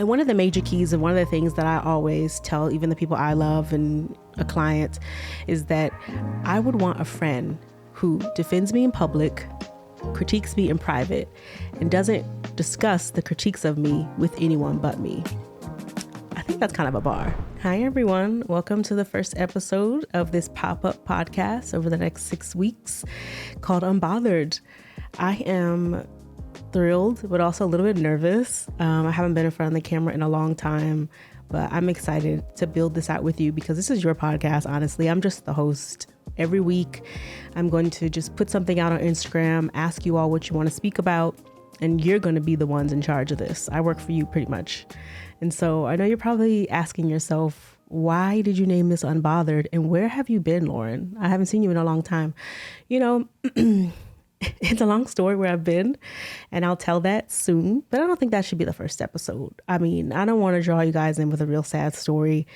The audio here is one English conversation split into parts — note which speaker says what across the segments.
Speaker 1: And one of the major keys and one of the things that I always tell even the people I love and a client is that I would want a friend who defends me in public, critiques me in private, and doesn't discuss the critiques of me with anyone but me. I think that's kind of a bar. Hi, everyone. Welcome to the first episode of this pop-up podcast over the next 6 weeks called Unbothered. I am thrilled, but also a little bit nervous. I haven't been in front of the camera in a long time, but I'm excited to build this out with you because this is your podcast. Honestly, I'm just the host. Every week, I'm going to just put something out on Instagram, ask you all what you want to speak about, and you're going to be the ones in charge of this. I work for you pretty much. And so I know you're probably asking yourself, why did you name this Unbothered? And where have you been, Lauren? I haven't seen you in a long time. You know, it's a long story where I've been, and I'll tell that soon, but I don't think that should be the first episode. I mean, I don't want to draw you guys in with a real sad story.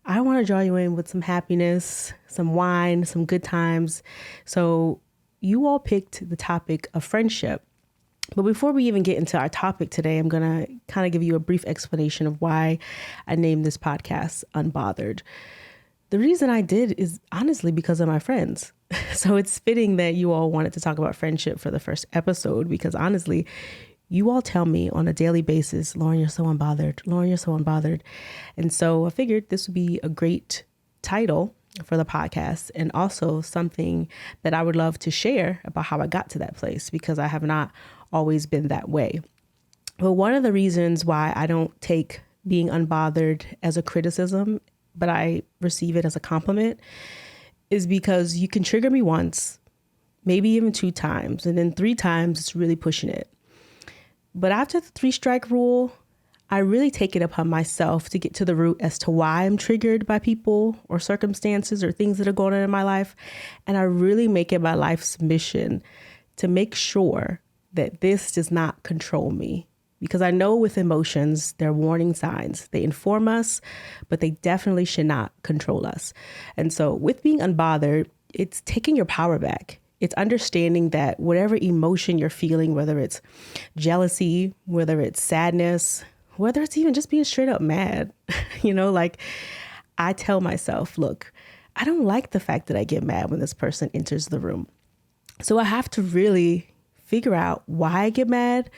Speaker 1: I want to draw you in with some happiness, some wine, some good times. So you all picked the topic of friendship. But before we even get into our topic today, I'm going to kind of give you a brief explanation of why I named this podcast Unbothered. The reason I did is honestly because of my friends. So it's fitting that you all wanted to talk about friendship for the first episode, because honestly, you all tell me on a daily basis, Lauren, you're so unbothered. Lauren, you're so unbothered. And so I figured this would be a great title for the podcast, and also something that I would love to share about how I got to that place, because I have not always been that way. But one of the reasons why I don't take being unbothered as a criticism, but I receive it as a compliment, is because you can trigger me once, maybe even 2 times, and then 3 times it's really pushing it. But after the 3-strike rule, I really take it upon myself to get to the root as to why I'm triggered by people or circumstances or things that are going on in my life. And I really make it my life's mission to make sure that this does not control me. Because I know with emotions, they're warning signs. They inform us, but they definitely should not control us. And so with being unbothered, it's taking your power back. It's understanding that whatever emotion you're feeling, whether it's jealousy, whether it's sadness, whether it's even just being straight up mad, I tell myself, look, I don't like the fact that I get mad when this person enters the room. So I have to really figure out why I get mad,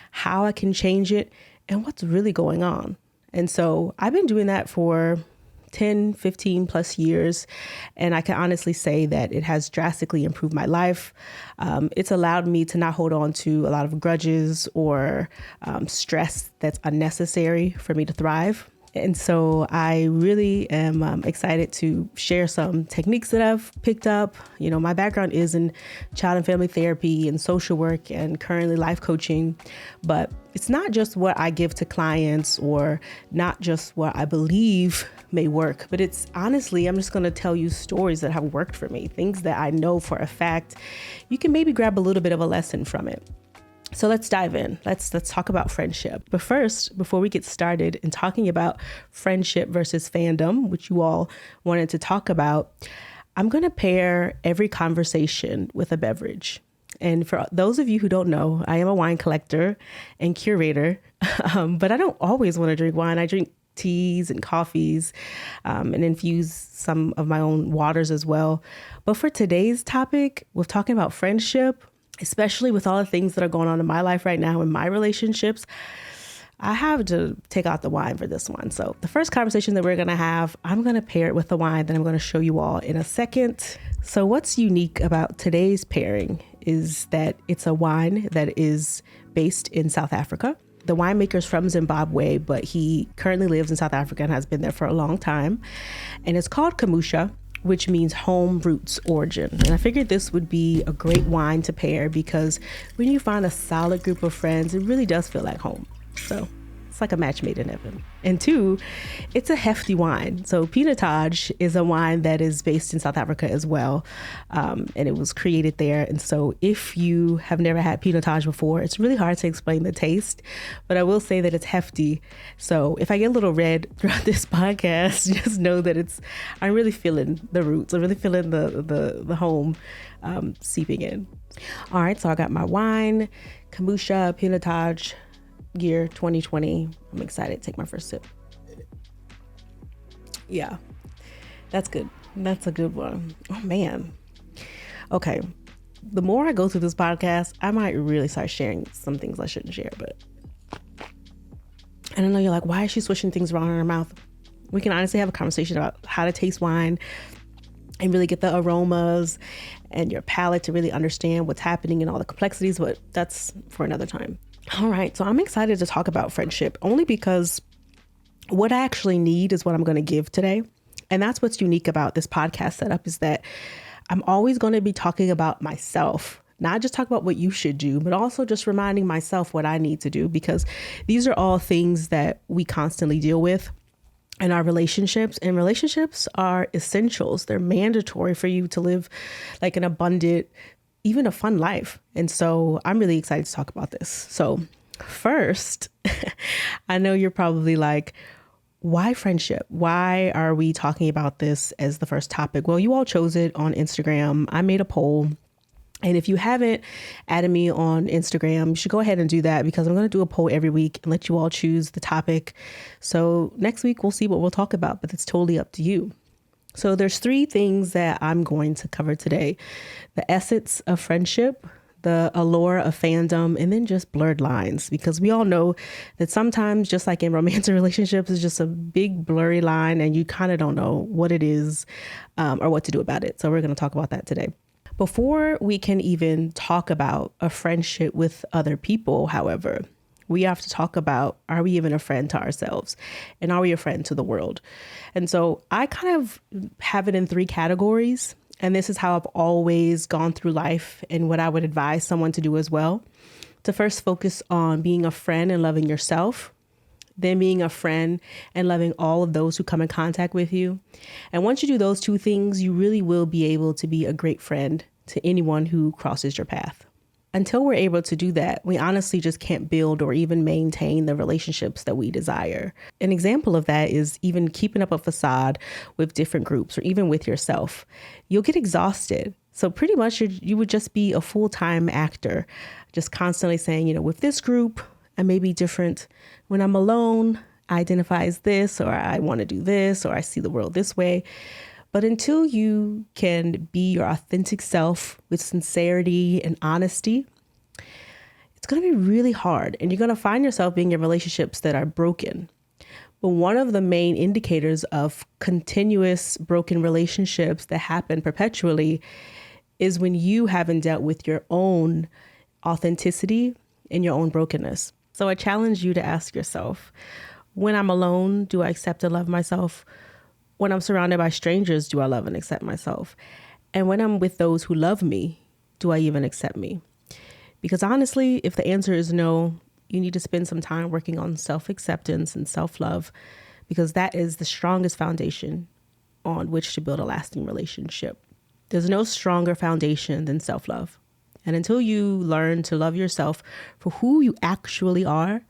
Speaker 1: how I can change it, and what's really going on. And so I've been doing that for 10, 15 plus years. And I can honestly say that it has drastically improved my life. It's allowed me to not hold on to a lot of grudges or stress that's unnecessary for me to thrive. And so I really am excited to share some techniques that I've picked up. You know, my background is in child and family therapy and social work and currently life coaching. But it's not just what I give to clients or not just what I believe may work, but it's honestly, I'm just going to tell you stories that have worked for me, things that I know for a fact. You can maybe grab a little bit of a lesson from it. So let's dive in. Let's talk about friendship. But first, before we get started in talking about friendship versus fandom, which you all wanted to talk about, I'm going to pair every conversation with a beverage. And for those of you who don't know, I am a wine collector and curator, but I don't always want to drink wine. I drink teas and coffees and infuse some of my own waters as well. But for today's topic, we're talking about friendship, especially with all the things that are going on in my life right now in my relationships. I have to take out the wine for this one. So the first conversation that we're going to have, I'm going to pair it with the wine that I'm going to show you all in a second. So what's unique about today's pairing is that it's a wine that is based in South Africa. The winemaker's from Zimbabwe, but he currently lives in South Africa and has been there for a long time. And it's called Kumusha, which means home roots origin. And I figured this would be a great wine to pair because when you find a solid group of friends, it really does feel like home. So it's like a match made in heaven. And 2, it's a hefty wine. So Pinotage is a wine that is based in South Africa as well. And it was created there. And so if you have never had Pinotage before, it's really hard to explain the taste, but I will say that it's hefty. So if I get a little red throughout this podcast, just know that I'm really feeling the roots. I'm really feeling the home seeping in. All right, so I got my wine, Kumusha, Pinotage, year 2020. I'm excited to take my first sip. Yeah, that's good. That's a good one. Oh man. Okay. The more I go through this podcast, I might really start sharing some things I shouldn't share, but and I know you're like, why is she swishing things around in her mouth? We can honestly have a conversation about how to taste wine and really get the aromas and your palate to really understand what's happening and all the complexities, but that's for another time. All right, so I'm excited to talk about friendship only because what I actually need is what I'm going to give today. And that's what's unique about this podcast setup is that I'm always going to be talking about myself, not just talk about what you should do, but also just reminding myself what I need to do, because these are all things that we constantly deal with in our relationships, and relationships are essentials. They're mandatory for you to live like an abundant, even a fun life. And so I'm really excited to talk about this. So first, I know you're probably like, why friendship? Why are we talking about this as the first topic? Well, you all chose it on Instagram. I made a poll. And if you haven't added me on Instagram, you should go ahead and do that, because I'm going to do a poll every week and let you all choose the topic. So next week, we'll see what we'll talk about, but it's totally up to you. So there's 3 things that I'm going to cover today: the essence of friendship, the allure of fandom, and then just blurred lines, because we all know that sometimes, just like in romantic relationships, it's just a big blurry line and you kind of don't know what it is or what to do about it. So we're going to talk about that today. Before we can even talk about a friendship with other people, however, we have to talk about, are we even a friend to ourselves? And are we a friend to the world? And so I kind of have it in 3 categories. And this is how I've always gone through life, and what I would advise someone to do as well. To first focus on being a friend and loving yourself, then being a friend and loving all of those who come in contact with you. And once you do those 2 things, you really will be able to be a great friend to anyone who crosses your path. Until we're able to do that, we honestly just can't build or even maintain the relationships that we desire. An example of that is even keeping up a facade with different groups, or even with yourself. You'll get exhausted. So pretty much you would just be a full-time actor, just constantly saying, with this group, I may be different. When I'm alone, I identify as this, or I want to do this, or I see the world this way. But until you can be your authentic self with sincerity and honesty, it's going to be really hard. And you're going to find yourself being in relationships that are broken. But one of the main indicators of continuous broken relationships that happen perpetually is when you haven't dealt with your own authenticity and your own brokenness. So I challenge you to ask yourself, when I'm alone, do I accept and love myself? When I'm surrounded by strangers, do I love and accept myself? And when I'm with those who love me, do I even accept me? Because honestly, if the answer is no, you need to spend some time working on self-acceptance and self-love, because that is the strongest foundation on which to build a lasting relationship. There's no stronger foundation than self-love. And until you learn to love yourself for who you actually are,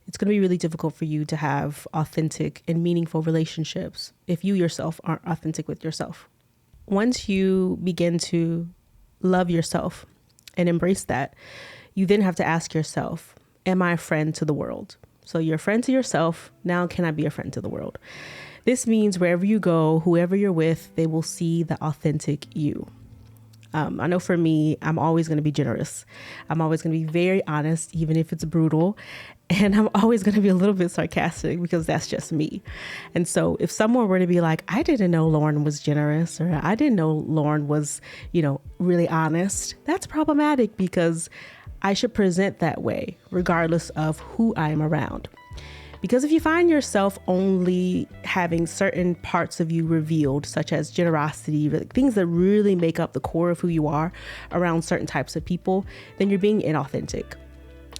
Speaker 1: it's going to be really difficult for you to have authentic and meaningful relationships if you yourself aren't authentic with yourself. Once you begin to love yourself and embrace that, you then have to ask yourself, am I a friend to the world? So you're a friend to yourself. Now, can I be a friend to the world? This means wherever you go, whoever you're with, they will see the authentic you. I know for me, I'm always going to be generous. I'm always going to be very honest, even if it's brutal. And I'm always going to be a little bit sarcastic, because that's just me. And so if someone were to be like, I didn't know Lauren was generous, or I didn't know Lauren was, really honest, that's problematic, because I should present that way regardless of who I am around. Because if you find yourself only having certain parts of you revealed, such as generosity, things that really make up the core of who you are around certain types of people, then you're being inauthentic.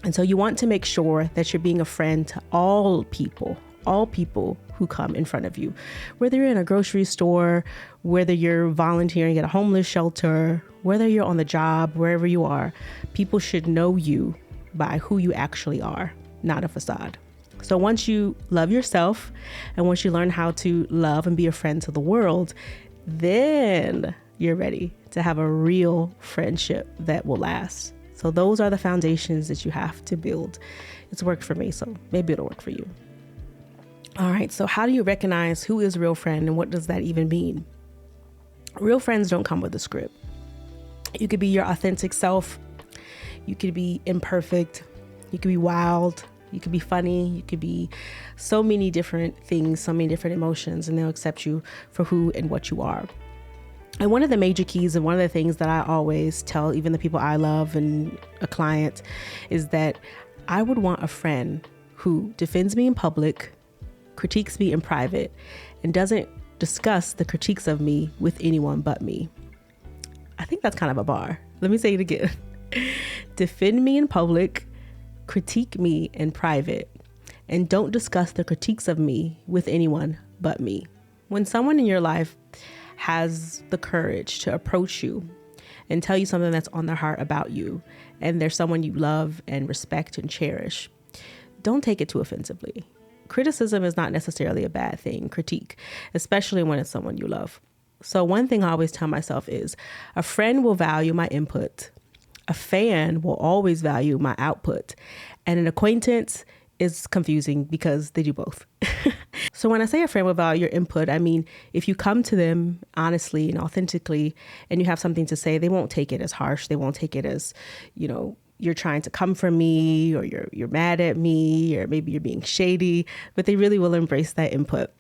Speaker 1: And so you want to make sure that you're being a friend to all people who come in front of you, whether you're in a grocery store, whether you're volunteering at a homeless shelter, whether you're on the job, wherever you are. People should know you by who you actually are, not a facade. So once you love yourself, and once you learn how to love and be a friend to the world, then you're ready to have a real friendship that will last. So those are the foundations that you have to build. It's worked for me, so maybe it'll work for you. All right, so how do you recognize who is a real friend and what does that even mean? Real friends don't come with a script. You could be your authentic self. You could be imperfect. You could be wild. You could be funny. You could be so many different things, so many different emotions, and they'll accept you for who and what you are. And one of the major keys and one of the things that I always tell even the people I love and a client is that I would want a friend who defends me in public, critiques me in private, and doesn't discuss the critiques of me with anyone but me. I think that's kind of a bar. Let me say it again. Defend me in public, critique me in private, and don't discuss the critiques of me with anyone but me. When someone in your life has the courage to approach you and tell you something that's on their heart about you, and they're someone you love and respect and cherish, don't take it too offensively. Criticism is not necessarily a bad thing, critique, especially when it's someone you love. So one thing I always tell myself is a friend will value my input. A fan will always value my output. And an acquaintance is confusing because they do both. So when I say a friend will value your input, I mean, if you come to them honestly and authentically and you have something to say, they won't take it as harsh. They won't take it as, you're trying to come for me, or you're mad at me, or maybe you're being shady, but they really will embrace that input.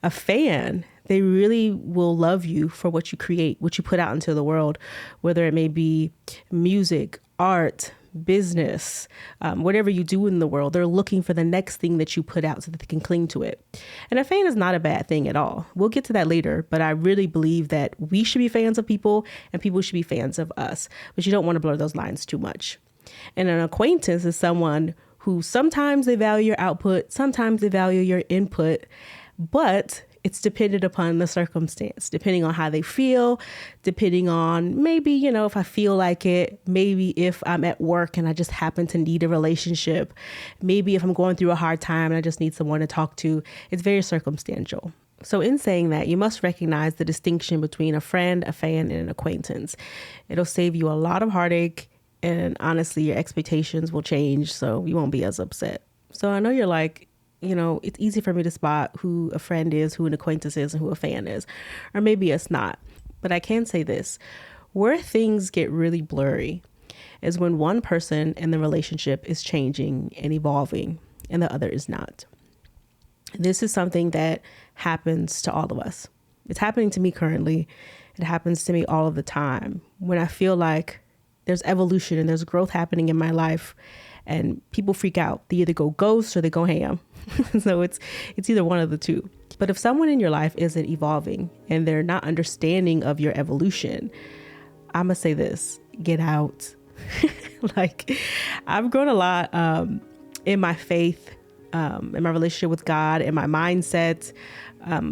Speaker 1: A fan, they really will love you for what you create, what you put out into the world, whether it may be music, art, business, whatever you do in the world. They're looking for the next thing that you put out so that they can cling to it. And a fan is not a bad thing at all. We'll get to that later, but I really believe that we should be fans of people and people should be fans of us, but you don't want to blur those lines too much. And an acquaintance is someone who sometimes they value your output, sometimes they value your input, but it's dependent upon the circumstance, depending on how they feel, depending on maybe, if I feel like it, maybe if I'm at work and I just happen to need a relationship, maybe if I'm going through a hard time and I just need someone to talk to. It's very circumstantial. So in saying that, you must recognize the distinction between a friend, a fan, and an acquaintance. It'll save you a lot of heartache. And honestly, your expectations will change, so you won't be as upset. So I know you're like, it's easy for me to spot who a friend is, who an acquaintance is, and who a fan is. Or maybe it's not. But I can say this. Where things get really blurry is when one person in the relationship is changing and evolving and the other is not. This is something that happens to all of us. It's happening to me currently. It happens to me all of the time. When I feel like there's evolution and there's growth happening in my life and people freak out. They either go ghost or they go ham. So it's either one of the two. But if someone in your life isn't evolving and they're not understanding of your evolution, I'm going to say this, get out. I've grown a lot in my faith, in my relationship with God, in my mindset,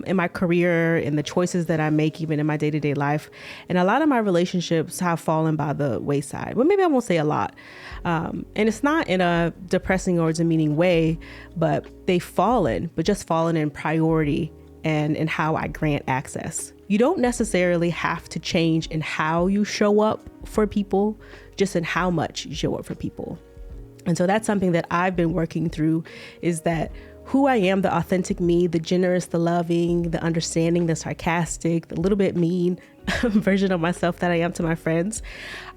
Speaker 1: in my career, in the choices that I make, even in my day-to-day life. And a lot of my relationships have fallen by the wayside. Well, maybe I won't say a lot. And it's not in a depressing or demeaning way, but they've fallen, but just fallen in priority and in how I grant access. You don't necessarily have to change in how you show up for people, just in how much you show up for people. And so that's something that I've been working through, is that who I am, the authentic me, the generous, the loving, the understanding, the sarcastic, the little bit mean version of myself that I am to my friends,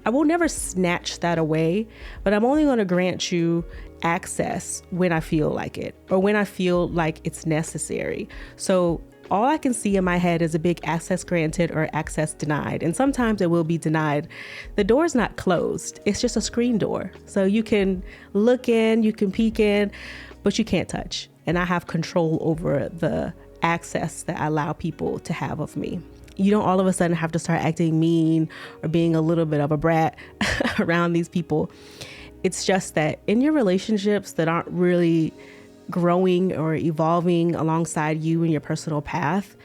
Speaker 1: I will never snatch that away, but I'm only going to grant you access when I feel like it or when I feel like it's necessary. So all I can see in my head is a big access granted or access denied. And sometimes it will be denied. The door's not closed. It's just a screen door. So you can look in, you can peek in, but you can't touch. And I have control over the access that I allow people to have of me. You don't all of a sudden have to start acting mean or being a little bit of a brat around these people. It's just that in your relationships that aren't really growing or evolving alongside you in your personal path,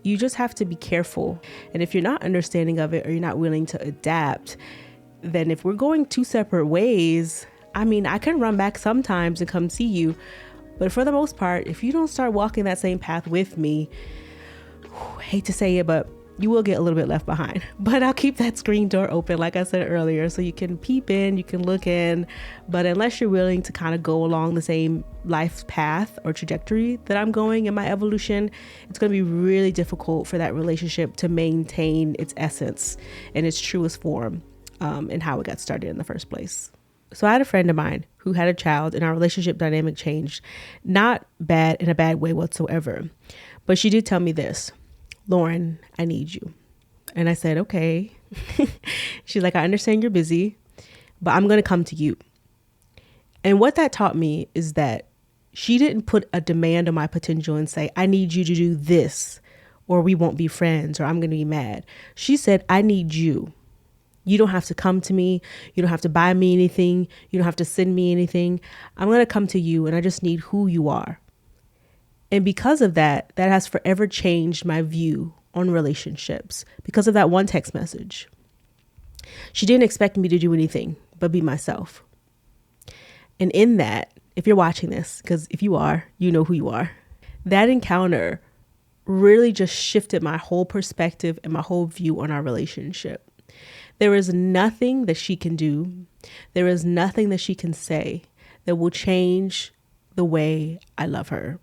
Speaker 1: you just have to be careful. And if you're not understanding of it or you're not willing to adapt, then if we're going two separate ways, I can run back sometimes and come see you. But for the most part, if you don't start walking that same path with me, hate to say it, but you will get a little bit left behind. But I'll keep that screen door open, like I said earlier, so you can peep in, you can look in. But unless you're willing to kind of go along the same life path or trajectory that I'm going in my evolution, it's going to be really difficult for that relationship to maintain its essence and its truest form, and how it got started in the first place. So I had a friend of mine who had a child, and our relationship dynamic changed. Not bad in a bad way whatsoever. But she did tell me this: Lauren, I need you. And I said, okay. She's like, I understand you're busy, but I'm going to come to you. And what that taught me is that she didn't put a demand on my potential and say, I need you to do this, or we won't be friends, or I'm going to be mad. She said, I need you. You don't have to come to me. You don't have to buy me anything. You don't have to send me anything. I'm going to come to you, and I just need who you are. And because of that, that has forever changed my view on relationships, because of that one text message. She didn't expect me to do anything but be myself. And in that, if you're watching this, because if you are, you know who you are, that encounter really just shifted my whole perspective and my whole view on our relationship. There is nothing that she can do, there is nothing that she can say that will change the way I love her.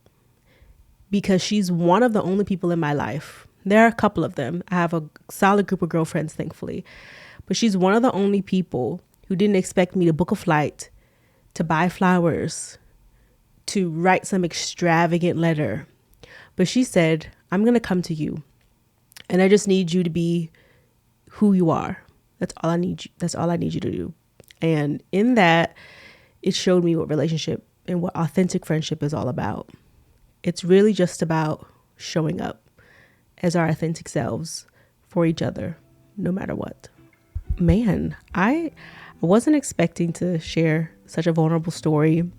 Speaker 1: Because she's one of the only people in my life. There are a couple of them. I have a solid group of girlfriends, thankfully. But she's one of the only people who didn't expect me to book a flight, to buy flowers, to write some extravagant letter. But she said, I'm going to come to you, and I just need you to be who you are. That's all I need you. That's all I need you to do. And in that, it showed me what relationship and what authentic friendship is all about. It's really just about showing up as our authentic selves for each other, no matter what. Man, I wasn't expecting to share such a vulnerable story,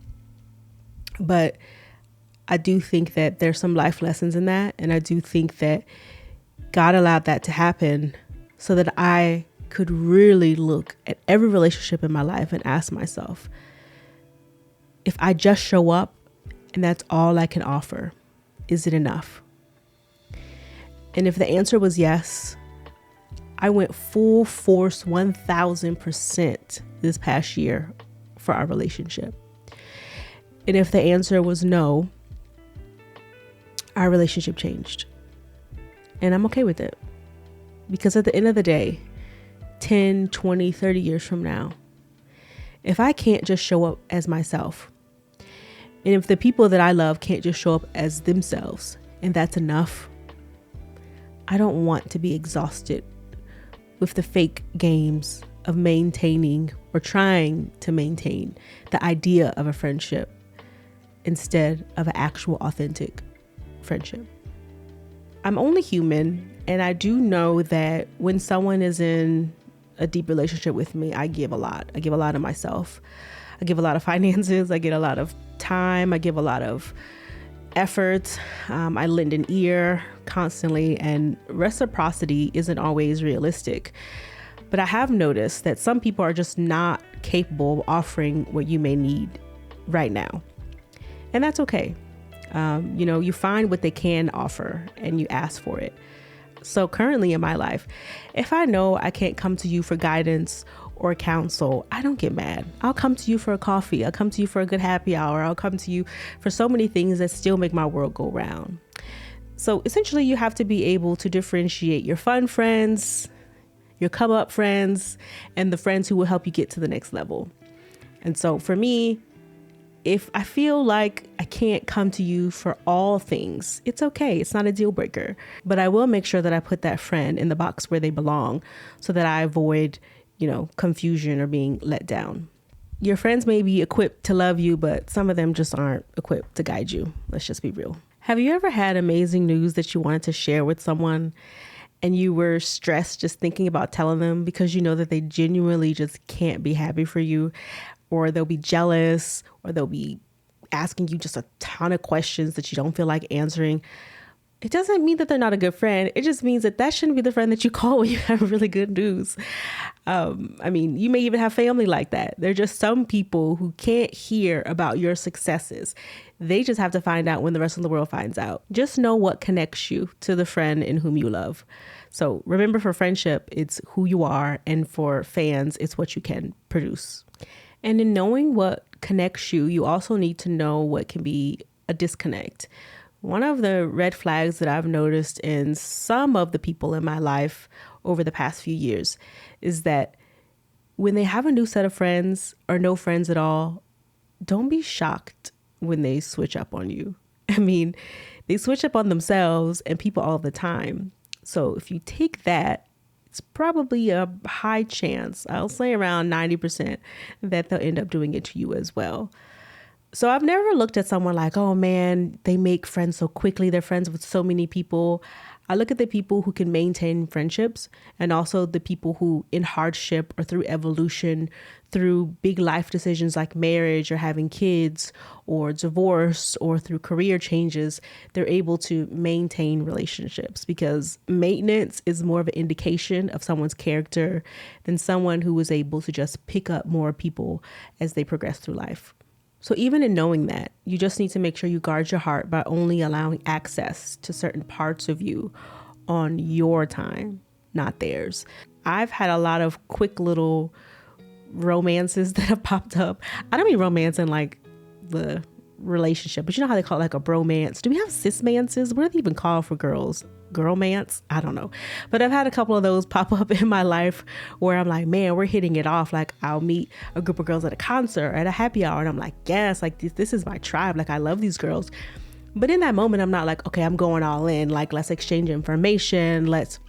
Speaker 1: but I do think that there's some life lessons in that. And I do think that God allowed that to happen so that I could really look at every relationship in my life and ask myself, if I just show up and that's all I can offer, is it enough? And if the answer was yes, I went full force 1000% this past year for our relationship. And if the answer was no, our relationship changed. And I'm okay with it. Because at the end of the day, 10, 20, 30 years from now, if I can't just show up as myself, and if the people that I love can't just show up as themselves, and that's enough, I don't want to be exhausted with the fake games of maintaining or trying to maintain the idea of a friendship instead of an actual authentic friendship. I'm only human, and I do know that when someone is in a deep relationship with me, I give a lot. I give a lot of myself. I give a lot of finances. I get a lot of time. I give a lot of effort. I lend an ear constantly, and reciprocity isn't always realistic. But I have noticed that some people are just not capable of offering what you may need right now. And that's okay. You find what they can offer and you ask for it. So currently in my life, if I know I can't come to you for guidance or counsel, I don't get mad. I'll come to you for a coffee. I'll come to you for a good happy hour. I'll come to you for so many things that still make my world go round. So essentially, you have to be able to differentiate your fun friends, your come up friends, and the friends who will help you get to the next level. And so for me, if I feel like I can't come to you for all things, it's okay. It's not a deal breaker. But I will make sure that I put that friend in the box where they belong so that I avoid, confusion or being let down. Your friends may be equipped to love you, but some of them just aren't equipped to guide you. Let's just be real. Have you ever had amazing news that you wanted to share with someone and you were stressed just thinking about telling them because you know that they genuinely just can't be happy for you, or they'll be jealous, or they'll be asking you just a ton of questions that you don't feel like answering? It doesn't mean that they're not a good friend. It just means that shouldn't be the friend that you call when you have really good news. You may even have family like that. There are just some people who can't hear about your successes. They just have to find out when the rest of the world finds out. Just know what connects you to the friend in whom you love. So remember, for friendship, it's who you are. And for fans, it's what you can produce. And in knowing what connects you, you also need to know what can be a disconnect. One of the red flags that I've noticed in some of the people in my life over the past few years is that when they have a new set of friends or no friends at all, don't be shocked when they switch up on you. I mean, they switch up on themselves and people all the time. So if you take that, it's probably a high chance, I'll say around 90%, that they'll end up doing it to you as well. So I've never looked at someone like, oh man, they make friends so quickly. They're friends with so many people. I look at the people who can maintain friendships, and also the people who, in hardship or through evolution, through big life decisions like marriage or having kids or divorce or through career changes, they're able to maintain relationships, because maintenance is more of an indication of someone's character than someone who was able to just pick up more people as they progress through life. So even in knowing that, you just need to make sure you guard your heart by only allowing access to certain parts of you on your time, not theirs. I've had a lot of quick little romances that have popped up. I don't mean romance in like the relationship, but you know how they call it like a bromance. Do we have cismances? What do they even call for girls? Girlmance? I don't know. But I've had a couple of those pop up in my life where I'm like, man, we're hitting it off. Like I'll meet a group of girls at a concert, at a happy hour, and I'm like, yes, like this is my tribe. Like I love these girls. But in that moment, I'm not like, okay, I'm going all in. Like let's exchange information. Let's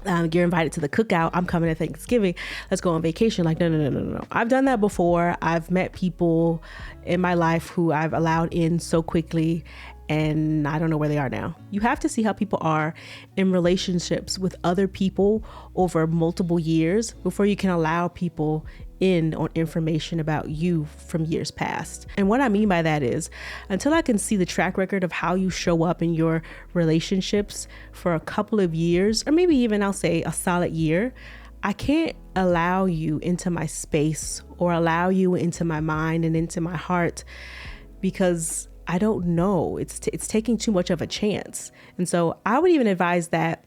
Speaker 1: you're invited to the cookout. I'm coming to Thanksgiving. Let's go on vacation. Like, no. I've done that before. I've met people in my life who I've allowed in so quickly, and I don't know where they are now. You have to see how people are in relationships with other people over multiple years before you can allow people in on information about you from years past. And what I mean by that is, until I can see the track record of how you show up in your relationships for a couple of years, or maybe even I'll say a solid year, I can't allow you into my space or allow you into my mind and into my heart, because I don't know. It's taking too much of a chance. And so I would even advise that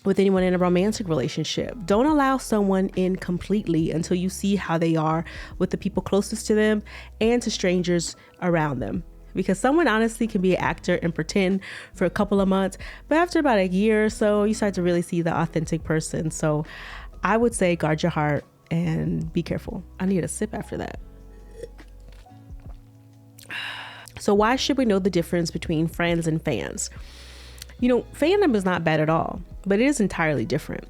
Speaker 1: with anyone in a romantic relationship. Don't allow someone in completely until you see how they are with the people closest to them and to strangers around them. Because someone honestly can be an actor and pretend for a couple of months, but after about a year or so, you start to really see the authentic person. So I would say guard your heart and be careful. I need a sip after that. So why should we know the difference between friends and fans? You know, fandom is not bad at all, but it is entirely different.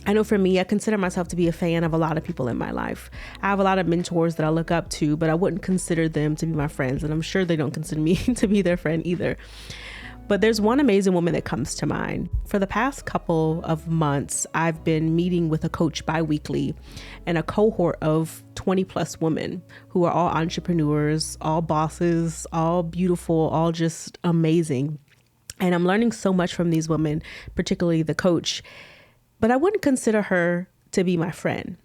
Speaker 1: I know for me, I consider myself to be a fan of a lot of people in my life. I have a lot of mentors that I look up to, but I wouldn't consider them to be my friends. And I'm sure they don't consider me to be their friend either. But there's one amazing woman that comes to mind. For the past couple of months, I've been meeting with a coach bi-weekly and a cohort of 20 plus women who are all entrepreneurs, all bosses, all beautiful, all just amazing. And I'm learning so much from these women, particularly the coach, but I wouldn't consider her to be my friend.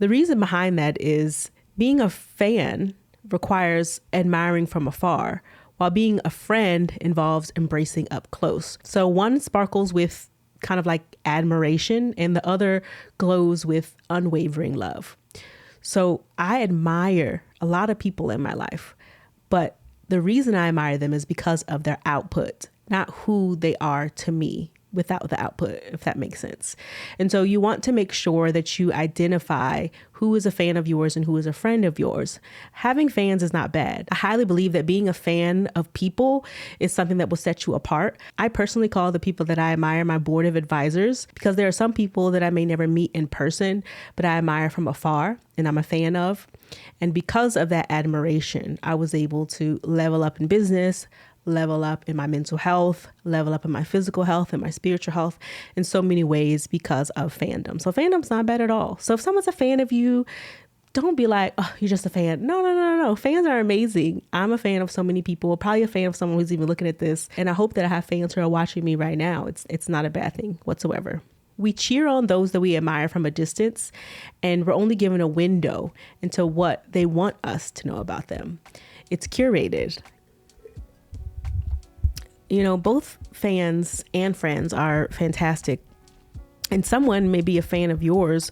Speaker 1: The reason behind that is being a fan requires admiring from afar, while being a friend involves embracing up close. So one sparkles with kind of like admiration and the other glows with unwavering love. So I admire a lot of people in my life, but the reason I admire them is because of their output, not who they are to me without the output, if that makes sense. And so you want to make sure that you identify who is a fan of yours and who is a friend of yours. Having fans is not bad. I highly believe that being a fan of people is something that will set you apart. I personally call the people that I admire my board of advisors, because there are some people that I may never meet in person, but I admire from afar and I'm a fan of. And because of that admiration, I was able to level up in business, level up in my mental health, level up in my physical health and my spiritual health in so many ways because of fandom. So fandom's not bad at all. So if someone's a fan of you, don't be like, oh, you're just a fan. No. Fans are amazing. I'm a fan of so many people, probably a fan of someone who's even looking at this. And I hope that I have fans who are watching me right now. It's not a bad thing whatsoever. We cheer on those that we admire from a distance, and we're only given a window into what they want us to know about them. It's curated. You know, both fans and friends are fantastic And someone may be a fan of yours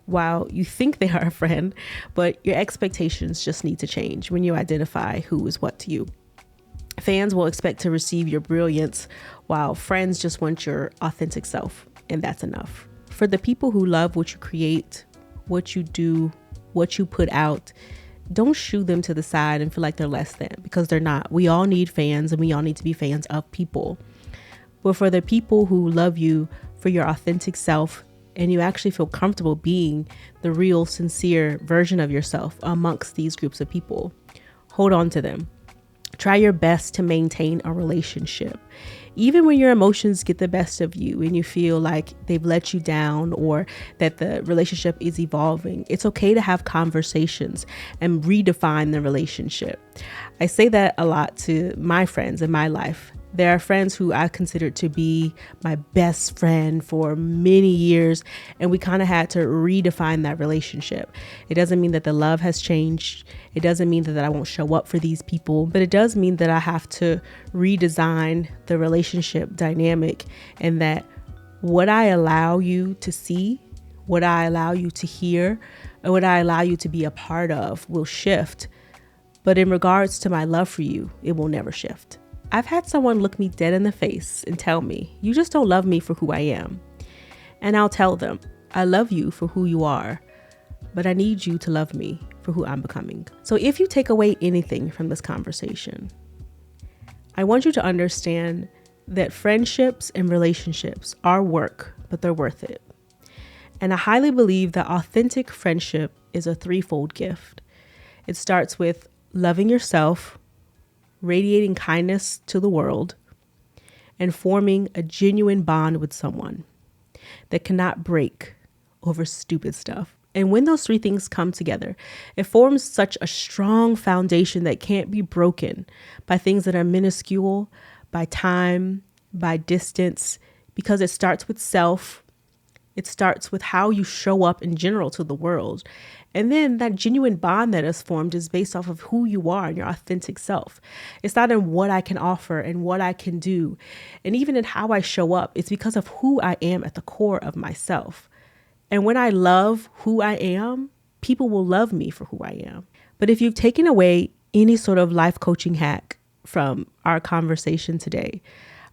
Speaker 1: while you think they are a friend, but your expectations just need to change when you identify who is what to you. Fans will expect to receive your brilliance, while friends just want your authentic self, and that's enough. For the people who love what you create, what you do, what you put out, don't shoo them to the side and feel like they're less than, because they're not. We all need fans, and we all need to be fans of people. But for the people who love you for your authentic self, and you actually feel comfortable being the real, sincere version of yourself amongst these groups of people, hold on to them. Try your best to maintain a relationship. Even when your emotions get the best of you and you feel like they've let you down or that the relationship is evolving, it's okay to have conversations and redefine the relationship. I say that a lot to my friends in my life. There are friends who I considered to be my best friend for many years, and we kind of had to redefine that relationship. It doesn't mean that the love has changed. It doesn't mean that I won't show up for these people, but it does mean that I have to redesign the relationship dynamic, and that what I allow you to see, what I allow you to hear, and what I allow you to be a part of will shift. But in regards to my love for you, it will never shift. I've had someone look me dead in the face and tell me, you just don't love me for who I am. And I'll tell them, I love you for who you are, but I need you to love me for who I'm becoming. So if you take away anything from this conversation, I want you to understand that friendships and relationships are work, but they're worth it. And I highly believe that authentic friendship is a threefold gift. It starts with loving yourself, radiating kindness to the world, and forming a genuine bond with someone that cannot break over stupid stuff. And when those three things come together, it forms such a strong foundation that can't be broken by things that are minuscule, by time, by distance, because it starts with self. It starts with how you show up in general to the world. And then that genuine bond that is formed is based off of who you are and your authentic self. It's not in what I can offer and what I can do. And even in how I show up, it's because of who I am at the core of myself. And when I love who I am, people will love me for who I am. But if you've taken away any sort of life coaching hack from our conversation today,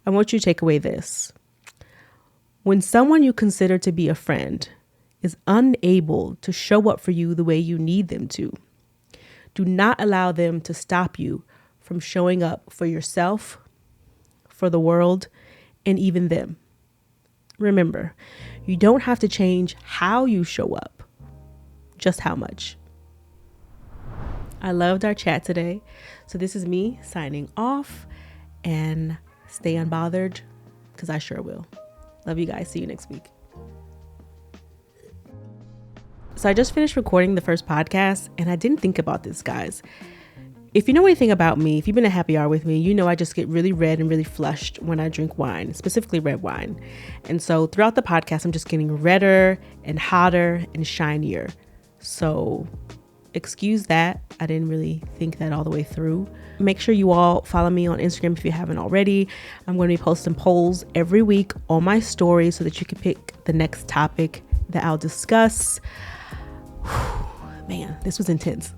Speaker 1: I want you to take away this. When someone you consider to be a friend is unable to show up for you the way you need them to, do not allow them to stop you from showing up for yourself, for the world, and even them. Remember, you don't have to change how you show up, just how much. I loved our chat today. So this is me signing off, and stay unbothered, because I sure will. Love you guys. See you next week. So I just finished recording the first podcast, and I didn't think about this, guys. If you know anything about me, if you've been a happy hour with me, you know I just get really red and really flushed when I drink wine, specifically red wine. And so throughout the podcast, I'm just getting redder and hotter and shinier. So excuse that. I didn't really think that all the way through. Make sure you all follow me on Instagram if you haven't already. I'm going to be posting polls every week on my story so that you can pick the next topic that I'll discuss. Man, this was intense.